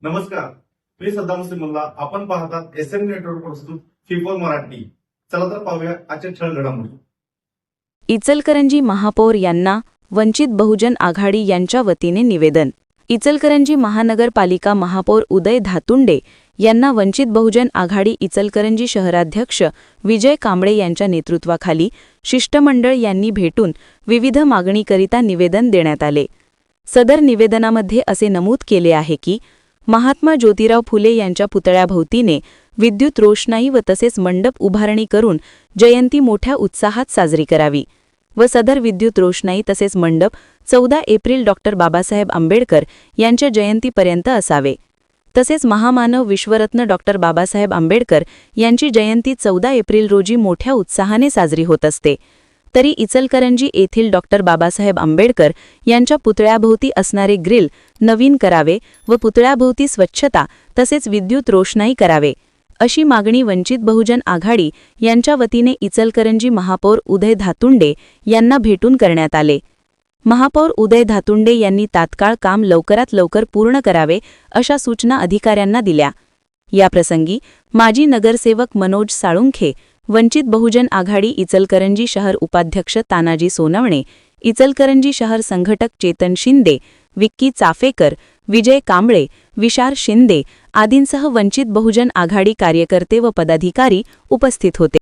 नमस्कार, मी सद्दाम मुस्लिमुल्ला. आपण पाहतात एसएम नेटवर्क प्रस्तुत फिफोल मराठी. चला तर पाहूया आजच्या ठळक घडामोडी. इचलकरंजी महापौर यांना वंचित बहुजन आघाडी यांच्या वतीने निवेदन. इचलकरंजी महानगरपालिका महापौर उदय धातुंडे यांना वंचित बहुजन आघाडी इचलकरंजी शहराध्यक्ष विजय कांबळे यांच्या नेतृत्वाखाली शिष्टमंडळ यांनी भेटून विविध मागणीकरिता निवेदन देण्यात आले. सदर निवेदनामध्ये असे नमूद केले आहे की महात्मा ज्योतिराव फुले यांच्या पुतळ्याभोवतीने विद्युत रोषणाई व तसेच मंडप उभारणी करून जयंती मोठ्या उत्साहात साजरी करावी व सदर विद्युत रोषणाई तसेच मंडप 14 एप्रिल डॉ. बाबासाहेब आंबेडकर यांच्या जयंतीपर्यंत असावे. तसेच महामानव विश्वरत्न डॉ. बाबासाहेब आंबेडकर यांची जयंती 14 एप्रिल रोजी मोठ्या उत्साहाने साजरी होत असते. तरी इचलकरंजी येथील डॉ. बाबासाहेब आंबेडकर यांच्या पुतळ्याभोवती असणारे ग्रिल नवीन करावे व पुतळ्याभोवती स्वच्छता तसेच विद्युत रोषणाई करावे अशी मागणी वंचित बहुजन आघाडी यांच्या वतीने इचलकरंजी महापौर उदय धातुंडे यांना भेटून करण्यात आले. महापौर उदय धातुंडे यांनी तात्काळ काम लवकरात लवकर पूर्ण करावे अशा सूचना अधिकाऱ्यांना दिल्या. याप्रसंगी माजी नगरसेवक मनोज साळुंखे, वंचित बहुजन आघाडी इचलकरंजी शहर उपाध्यक्ष तानाजी सोनवणे, इचलकरंजी शहर संघटक चेतन शिंदे, विक्की चाफेकर, विजय कांबळे, विशार शिंदे आदींसह वंचित बहुजन आघाडी कार्यकर्ते व पदाधिकारी उपस्थित होते.